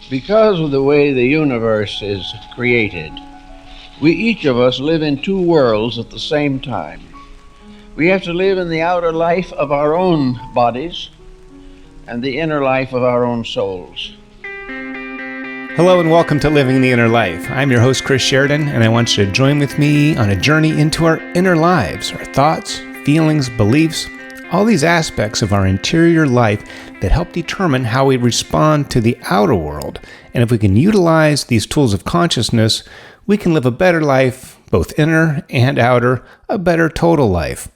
Because of the way the universe is created, we each of us live in two worlds at the same time. We have to live in the outer life of our own bodies and the inner life of our own souls. Hello and welcome to Living the Inner Life. I'm your host, Chris Sheridan, and I want you to join with me on a journey into our inner lives, our thoughts, feelings, beliefs, all these aspects of our interior life that help determine how we respond to the outer world. And if we can utilize these tools of consciousness, we can live a better life, both inner and outer, a better total life.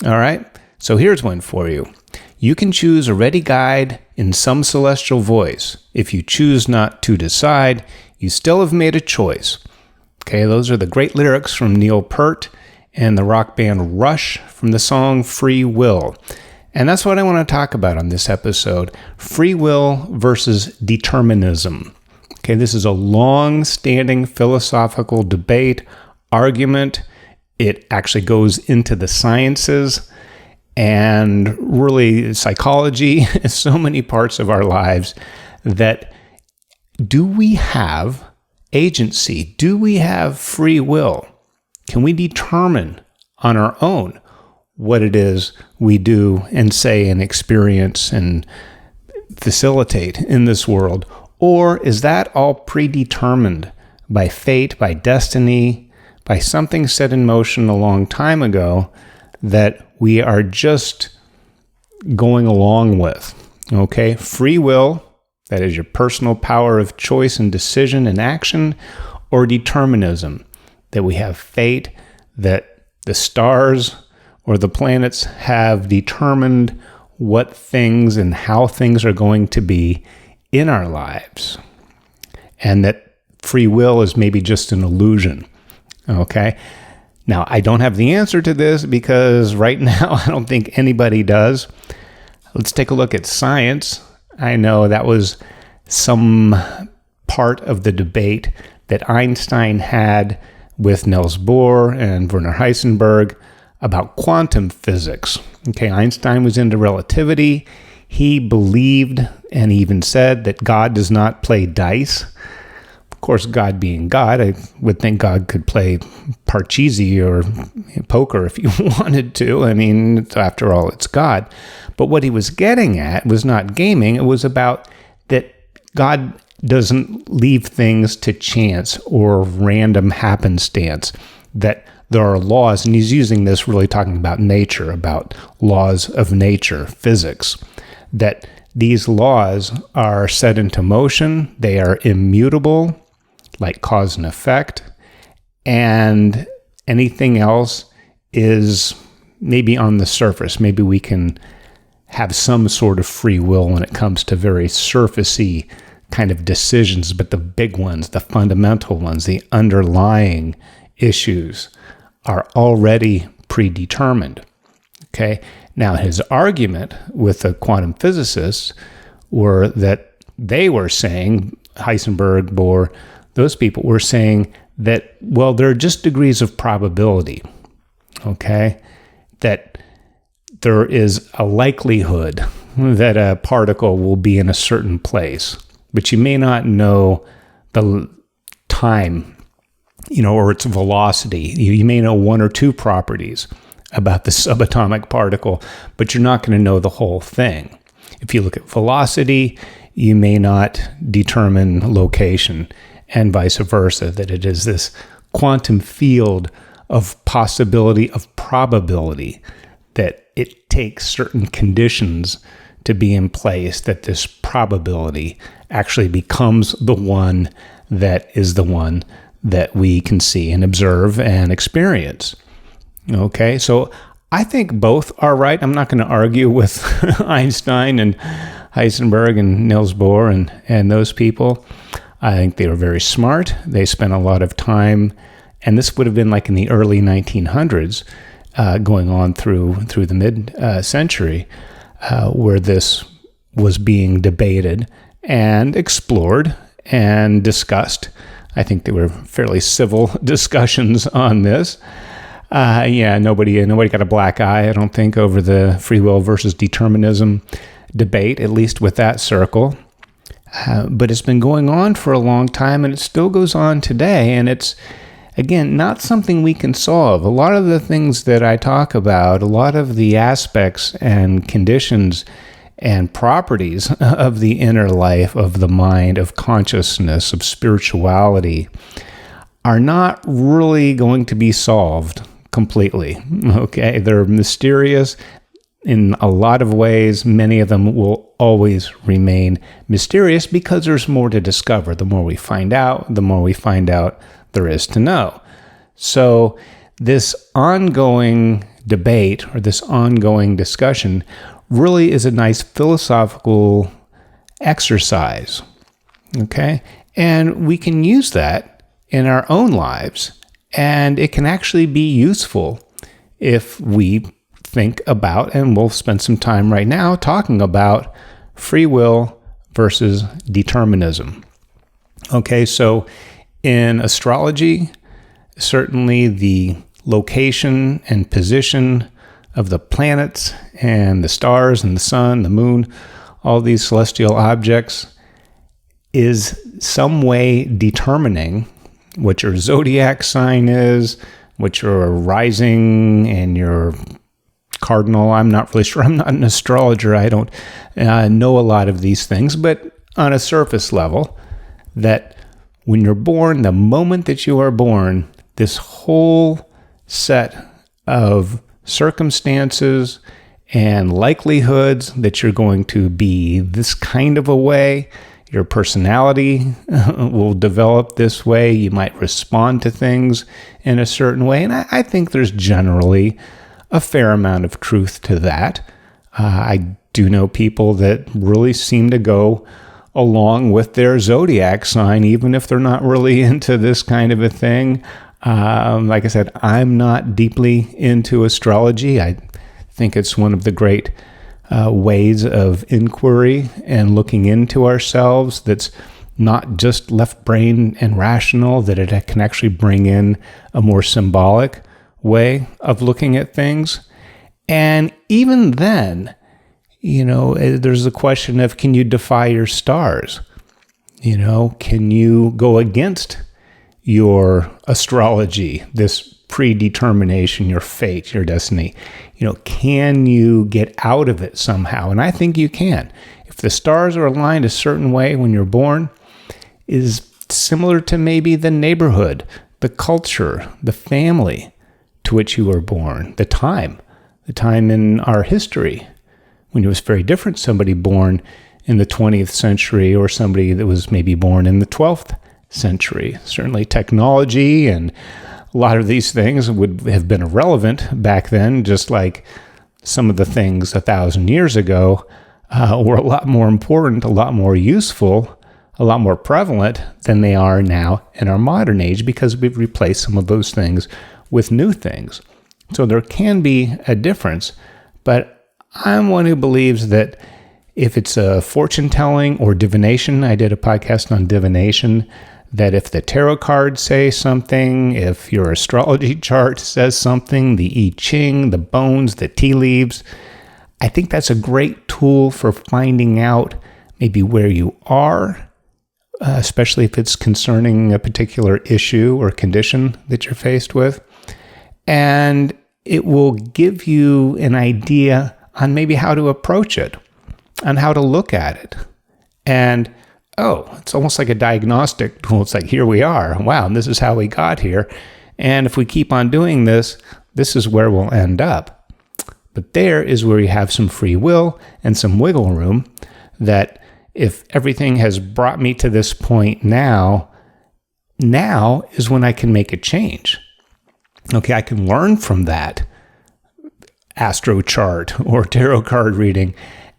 All right, so here's one for you. You can choose a ready guide in some celestial voice. If you choose not to decide, you still have made a choice. Okay, those are the great lyrics from Peart and the rock band Rush from the song Free Will. And that's what I want to talk about on this episode, free will versus determinism. Okay, this is a long-standing philosophical debate, argument. It actually goes into the sciences and really psychology, so many parts of our lives, that do we have agency? Do we have free will? Can we determine on our own what it is we do and say and experience and facilitate in this world? Or is that all predetermined by fate, by destiny, by something set in motion a long time ago that we are just going along with? Okay, free will, that is your personal power of choice and decision and action, or determinism, that we have fate, that the stars or the planets have determined what things and how things are going to be in our lives, and that free will is maybe just an illusion. Okay? Now, I don't have the answer to this because right now I don't think anybody does. Let's take a look at science. I know that was some part of the debate that Einstein had with Niels Bohr and Werner Heisenberg about quantum physics. Okay, Einstein was into relativity. He believed and even said that God does not play dice. Of course, God being God, I would think God could play Parcheesi or poker if he wanted to. I mean, after all, it's God. But what he was getting at was not gaming. It was about that God doesn't leave things to chance or random happenstance, that there are laws, and he's using this really talking about nature, about laws of nature, physics, that these laws are set into motion, they are immutable, like cause and effect, and anything else is maybe on the surface. Maybe we can have some sort of free will when it comes to very surfacey kind of decisions, but the big ones, the fundamental ones, the underlying issues are already predetermined. Okay? Now, his argument with the quantum physicists were that they were saying, Heisenberg, Bohr, those people were saying that, well, there are just degrees of probability, okay? That there is a likelihood that a particle will be in a certain place, but you may not know the time, or its velocity. You may know one or two properties about the subatomic particle, but you're not going to know the whole thing. If you look at velocity, you may not determine location, and vice versa, that it is this quantum field of possibility, of probability, that it takes certain conditions to be in place, that this probability actually becomes the one that is the one that we can see and observe and experience. Okay, so I think both are right. I'm not going to argue with Einstein and Heisenberg and Niels Bohr and those people. I think they were very smart. They spent a lot of time, and this would have been like in the early 1900s, going on through the mid-century, where this was being debated and explored and discussed. I think there were fairly civil discussions on this. Nobody got a black eye, I don't think, over the free will versus determinism debate, at least with that circle. But it's been going on for a long time, and it still goes on today. And it's, again, not something we can solve. A lot of the things that I talk about, a lot of the aspects and conditions and properties of the inner life, of the mind, of consciousness, of spirituality, are not really going to be solved completely. Okay, they're mysterious in a lot of ways. Many of them will always remain mysterious because there's more to discover. The more we find out, there is to know. So this ongoing debate or this ongoing discussion really is a nice philosophical exercise. Okay, and we can use that in our own lives, and it can actually be useful if we think about, and we'll spend some time right now talking about free will versus determinism. Okay, so in astrology, certainly the location and position of the planets and the stars and the sun, the moon, all these celestial objects is some way determining what your zodiac sign is, what your rising and your cardinal. I'm not really sure. I'm not an astrologer. I don't know a lot of these things, but on a surface level, that when you're born, the moment that you are born, this whole set of circumstances and likelihoods that you're going to be this kind of a way, your personality will develop this way, you might respond to things in a certain way, and I think there's generally a fair amount of truth to that. I do know people that really seem to go along with their zodiac sign, even if they're not really into this kind of a thing. Like I said, I'm not deeply into astrology. I think it's one of the great ways of inquiry and looking into ourselves that's not just left brain and rational, that it can actually bring in a more symbolic way of looking at things. And even then, there's the question of, can you defy your stars? Can you go against your astrology, this predetermination, your fate, your destiny? Can you get out of it somehow? And I think you can. If the stars are aligned a certain way when you're born, is similar to maybe the neighborhood, the culture, the family to which you were born, the time in our history when it was very different. Somebody born in the 20th century or somebody that was maybe born in the 12th century. Certainly technology and a lot of these things would have been irrelevant back then, just like some of the things 1,000 years ago were a lot more important, a lot more useful, a lot more prevalent than they are now in our modern age, because we've replaced some of those things with new things. So there can be a difference, but I'm one who believes that if it's a fortune telling or divination, I did a podcast on divination, that if the tarot cards say something, if your astrology chart says something, the I Ching, the bones, the tea leaves, I think that's a great tool for finding out maybe where you are, especially if it's concerning a particular issue or condition that you're faced with. And it will give you an idea on maybe how to approach it, on how to look at it. And it's almost like a diagnostic tool. It's like, here we are. Wow, and this is how we got here. And if we keep on doing this, this is where we'll end up. But there is where you have some free will and some wiggle room, that if everything has brought me to this point now is when I can make a change. Okay, I can learn from that astro chart or tarot card reading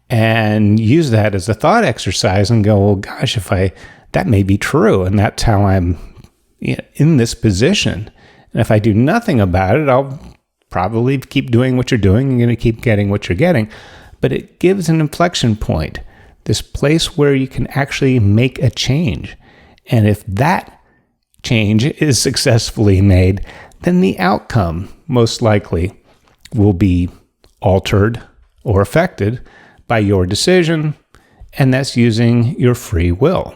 and use that as a thought exercise and go, well, gosh, that may be true, and that's how I'm in this position. And if I do nothing about it, I'll probably keep doing what you're doing. You're going to keep getting what you're getting. But it gives an inflection point, this place where you can actually make a change. And if that change is successfully made, then the outcome most likely will be altered or affected by your decision and that's using your free will.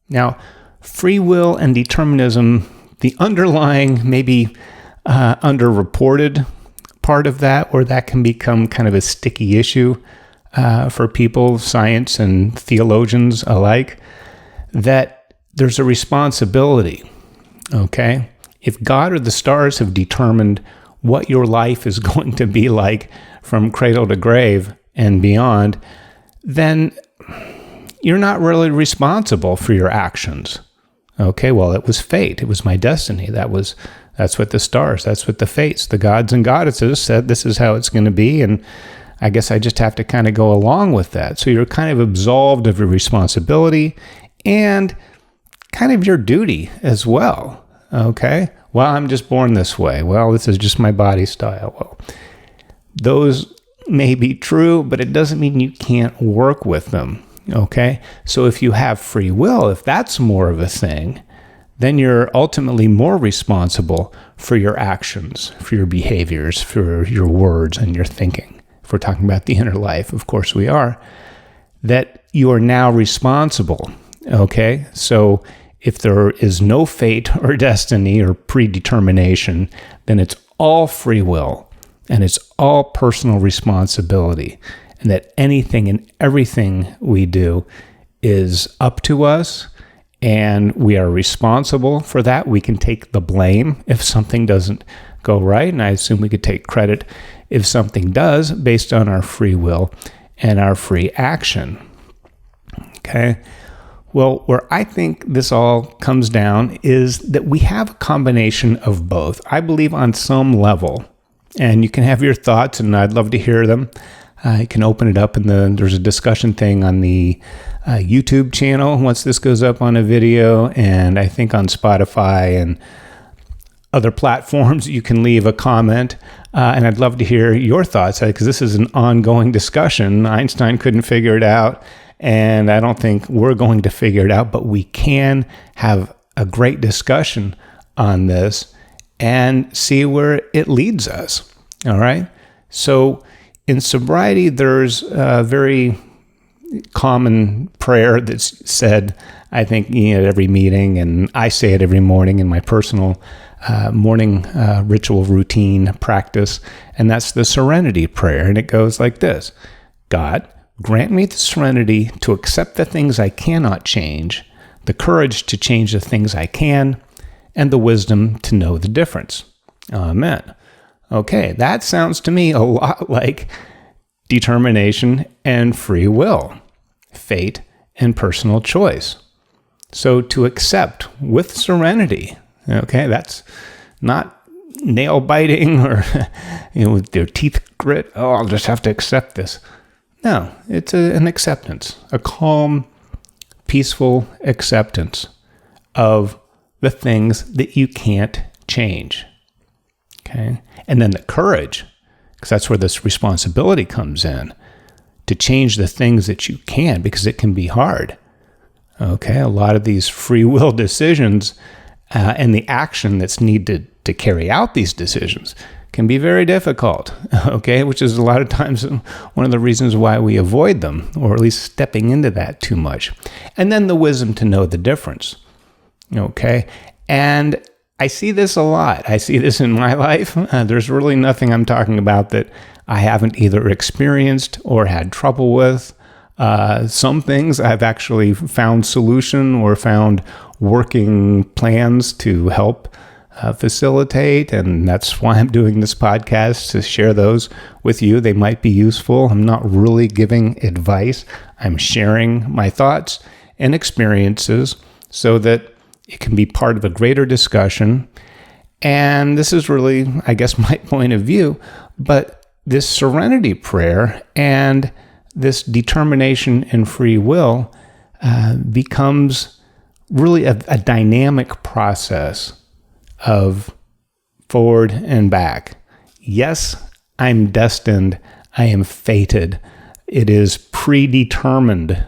Now, free will and determinism, the underlying, maybe underreported part of that, or that can become kind of a sticky issue for people, science and theologians alike, that there's a responsibility, okay? If God or the stars have determined what your life is going to be like from cradle to grave and beyond, then you're not really responsible for your actions. Okay, well, it was fate. It was my destiny. That's what the stars, that's what the fates, the gods and goddesses said this is how it's going to be, and I guess I just have to kind of go along with that. So you're kind of absolved of your responsibility and kind of your duty as well. Okay, well, I'm just born this way. Well, this is just my body style. Well, those may be true, but it doesn't mean you can't work with them. Okay, so if you have free will, if that's more of a thing, then you're ultimately more responsible for your actions, for your behaviors, for your words and your thinking. If we're talking about the inner life, of course we are, that you are now responsible. Okay, so if there is no fate or destiny or predetermination, then it's all free will and it's all personal responsibility. And that anything and everything we do is up to us, and we are responsible for that. We can take the blame if something doesn't go right, and I assume we could take credit if something does based on our free will and our free action. Okay? Well, where I think this all comes down is that we have a combination of both. I believe on some level, and you can have your thoughts, and I'd love to hear them. You can open it up, and there's a discussion thing on the YouTube channel once this goes up on a video, and I think on Spotify and other platforms you can leave a comment, and I'd love to hear your thoughts, because this is an ongoing discussion. Einstein couldn't figure it out, and I don't think we're going to figure it out, but we can have a great discussion on this and see where it leads us. All right? So in sobriety, there's a very common prayer that's said, I think, at every meeting, and I say it every morning in my personal morning ritual routine practice, and that's the serenity prayer, and it goes like this: God, grant me the serenity to accept the things I cannot change, the courage to change the things I can, and the wisdom to know the difference. Amen. Okay, that sounds to me a lot like determination and free will, fate and personal choice. So to accept with serenity, okay, that's not nail biting or with their teeth grit. Oh, I'll just have to accept this. No, it's an acceptance, a calm, peaceful acceptance of the things that you can't change. Okay, and then the courage, because that's where this responsibility comes in, to change the things that you can, because it can be hard. Okay, a lot of these free will decisions and the action that's needed to carry out these decisions can be very difficult, okay, which is a lot of times one of the reasons why we avoid them, or at least stepping into that too much. And then the wisdom to know the difference, okay? And I see this a lot. I see this in my life. There's really nothing I'm talking about that I haven't either experienced or had trouble with. Some things I've actually found solution or found working plans to help facilitate, and that's why I'm doing this podcast, to share those with you. They might be useful. I'm not really giving advice. I'm sharing my thoughts and experiences so that it can be part of a greater discussion. And this is really, I guess, my point of view. But this serenity prayer and this determination and free will becomes really a dynamic process of forward and back. Yes, I'm destined. I am fated. It is predetermined,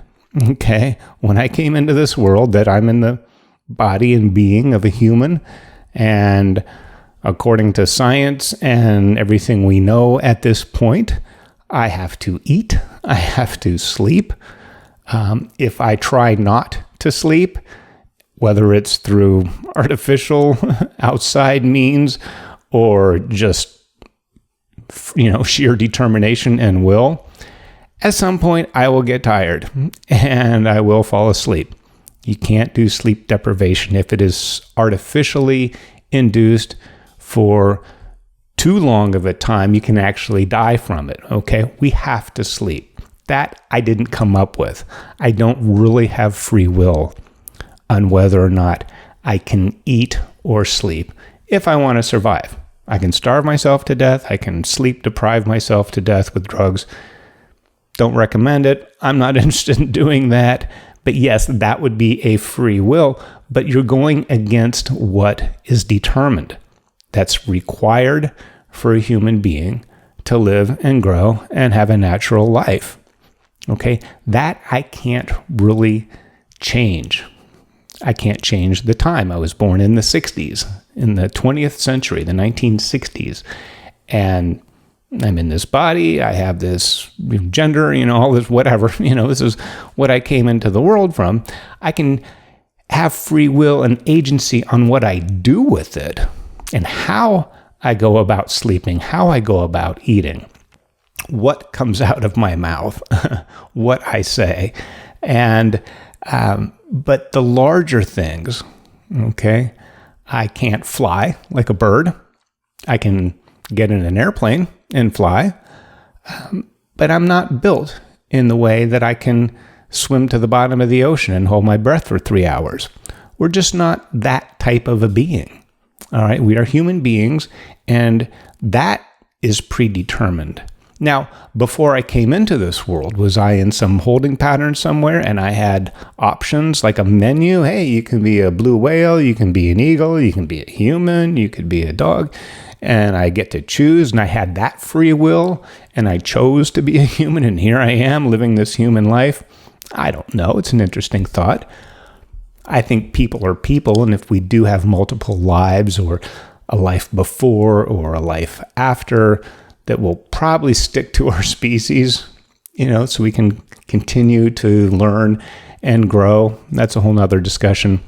okay, when I came into this world, that I'm in the body and being of a human, and according to science and everything we know at this point, I have to eat, I have to sleep, If I try not to sleep, whether it's through artificial outside means or just, sheer determination and will, at some point I will get tired and I will fall asleep. You can't do sleep deprivation if it is artificially induced for too long of a time. You can actually die from it. Okay, we have to sleep. That I didn't come up with. I don't really have free will on whether or not I can eat or sleep if I want to survive. I can starve myself to death. I can sleep deprive myself to death with drugs. Don't recommend it. I'm not interested in doing that. But yes, that would be a free will, but you're going against what is determined. That's required for a human being to live and grow and have a natural life. Okay, that I can't really change. I can't change the time. I was born in the 60s, in the 20th century, the 1960s. And I'm in this body, I have this gender, all this whatever, this is what I came into the world from. I can have free will and agency on what I do with it and how I go about sleeping, how I go about eating, what comes out of my mouth, what I say. And, but the larger things, okay, I can't fly like a bird. I can get in an airplane and fly, but I'm not built in the way that I can swim to the bottom of the ocean and hold my breath for 3 hours. We're just not that type of a being. All right, we are human beings, and that is predetermined. Now, before I came into this world, was I in some holding pattern somewhere and I had options like a menu? Hey, you can be a blue whale, you can be an eagle, you can be a human, you could be a dog, and I get to choose, and I had that free will, and I chose to be a human, and here I am living this human life. I don't know. It's an interesting thought. I think people are people, and if we do have multiple lives or a life before or a life after, that will probably stick to our species, so we can continue to learn and grow. That's a whole nother discussion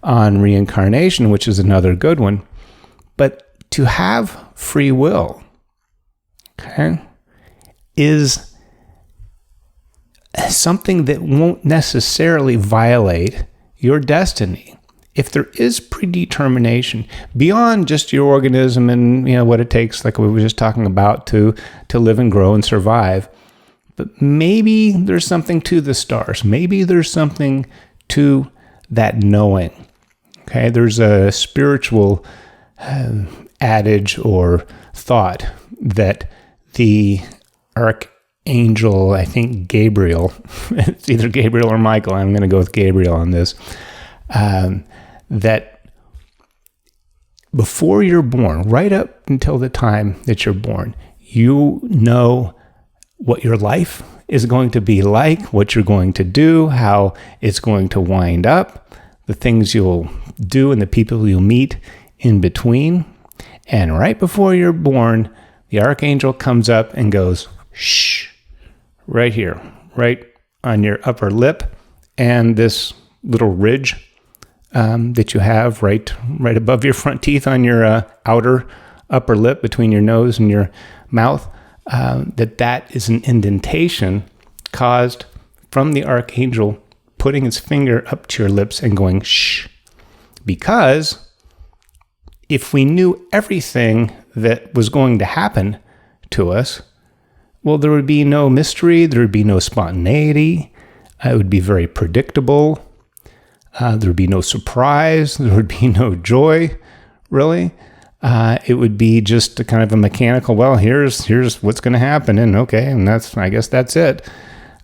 on reincarnation, which is another good one. But to have free will, okay, is something that won't necessarily violate your destiny. If there is predetermination beyond just your organism and what it takes, like we were just talking about, to live and grow and survive, but maybe there's something to the stars. Maybe there's something to that knowing. Okay, there's a spiritual adage or thought that the archangel, I think Gabriel, it's either Gabriel or Michael, I'm going to go with Gabriel on this, that before you're born, right up until the time that you're born, you know what your life is going to be like, what you're going to do, how it's going to wind up, the things you'll do and the people you'll meet in between. And right before you're born, the archangel comes up and goes, shh, right here, right on your upper lip and this little ridge that you have right above your front teeth on your outer upper lip between your nose and your mouth, that is an indentation caused from the archangel putting his finger up to your lips and going shh. Because if we knew everything that was going to happen to us, well, there would be no mystery, there would be no spontaneity, it would be very predictable. There would be no surprise. There would be no joy, really. It would be just a kind of a mechanical, well, here's what's going to happen, and okay, and I guess that's it.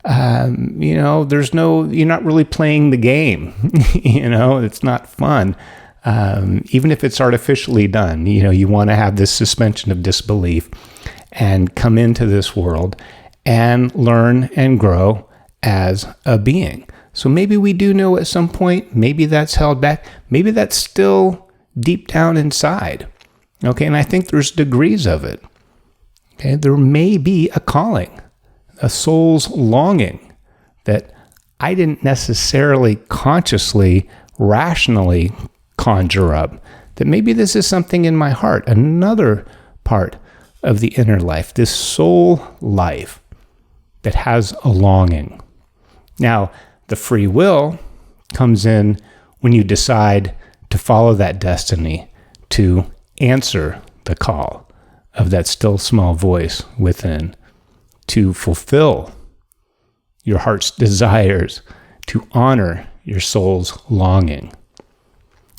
You're not really playing the game. It's not fun. Even if it's artificially done, you want to have this suspension of disbelief and come into this world and learn and grow as a being. So maybe we do know at some point, maybe that's held back, maybe that's still deep down inside. Okay, and I think there's degrees of it. Okay, there may be a calling, a soul's longing that I didn't necessarily consciously, rationally conjure up, that maybe this is something in my heart, another part of the inner life, this soul life that has a longing. Now, the free will comes in when you decide to follow that destiny, to answer the call of that still small voice within, to fulfill your heart's desires, to honor your soul's longing.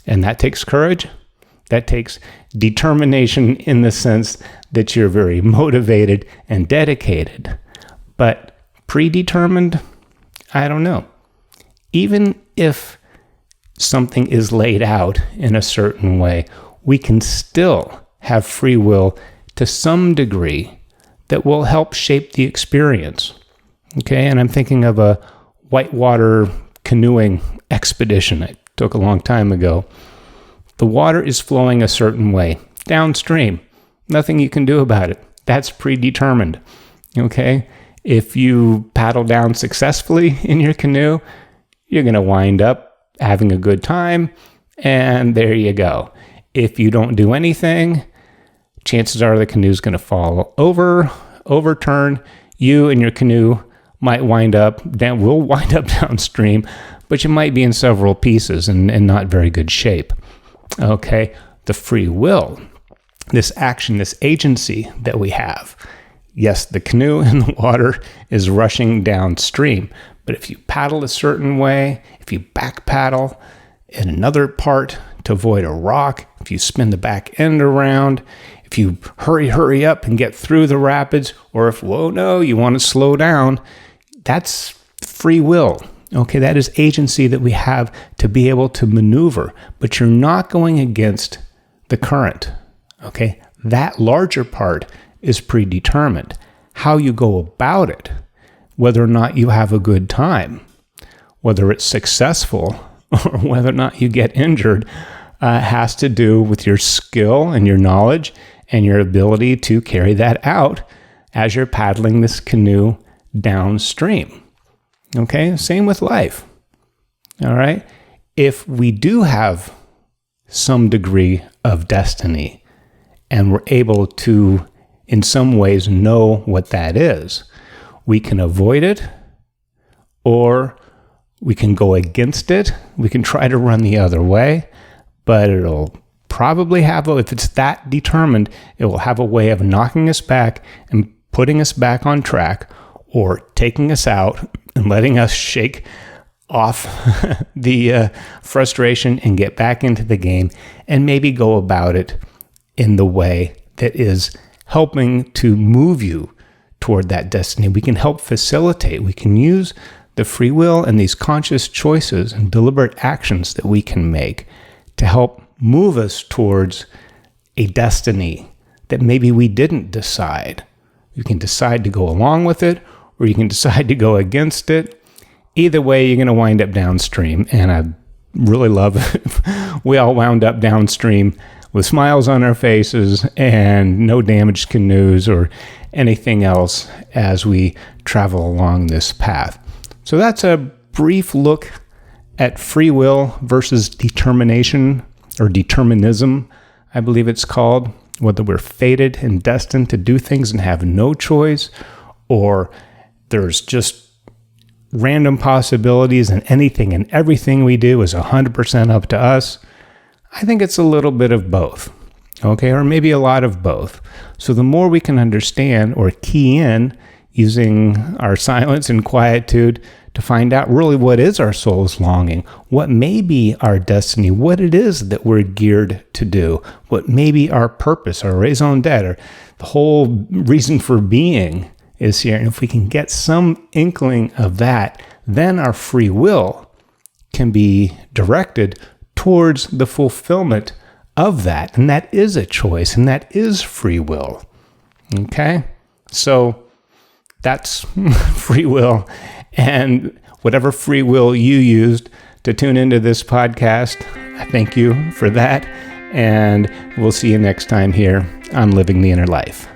And that takes courage. That takes determination in the sense that you're very motivated and dedicated. But predetermined, I don't know. Even if something is laid out in a certain way, we can still have free will to some degree that will help shape the experience. Okay, and I'm thinking of a whitewater canoeing expedition that took a long time ago. The water is flowing a certain way, downstream. Nothing you can do about it. That's predetermined. Okay, if you paddle down successfully in your canoe, you're going to wind up having a good time, and there you go. If you don't do anything, chances are the canoe's going to fall over, overturn. You and your canoe will wind up downstream, but you might be in several pieces and not very good shape. Okay, the free will, this action, this agency that we have. Yes, the canoe in the water is rushing downstream, but if you paddle a certain way, if you back paddle in another part to avoid a rock, if you spin the back end around, if you hurry up and get through the rapids, or if, you want to slow down, that's free will. Okay, that is agency that we have to be able to maneuver, but you're not going against the current. Okay, that larger part is predetermined. How you go about it, whether or not you have a good time, whether it's successful, or whether or not you get injured, has to do with your skill and your knowledge and your ability to carry that out as you're paddling this canoe downstream. Okay, same with life. All right, if we do have some degree of destiny and we're able to, in some ways, know what that is, we can avoid it or we can go against it. We can try to run the other way, but it'll probably have, if it's that determined, it will have a way of knocking us back and putting us back on track, or taking us out and letting us shake off the frustration and get back into the game and maybe go about it in the way that is helping to move you toward that destiny. We can help facilitate. We can use the free will and these conscious choices and deliberate actions that we can make to help move us towards a destiny that maybe we didn't decide. You can decide to go along with it, or you can decide to go against it. Either way, you're going to wind up downstream. And I really love if we all wound up downstream with smiles on our faces and no damaged canoes or anything else as we travel along this path. So that's a brief look at free will versus determination, or determinism, I believe it's called, whether we're fated and destined to do things and have no choice, or there's just random possibilities and anything and everything we do is 100% up to us. I think it's a little bit of both, okay, or maybe a lot of both. So the more we can understand or key in using our silence and quietude to find out really what is our soul's longing, what may be our destiny, what it is that we're geared to do, what may be our purpose, our raison d'etre, the whole reason for being is here. And if we can get some inkling of that, then our free will can be directed towards the fulfillment of that. And that is a choice, and that is free will. Okay? So that's free will. And whatever free will you used to tune into this podcast, I thank you for that. And we'll see you next time here on Living the Inner Life.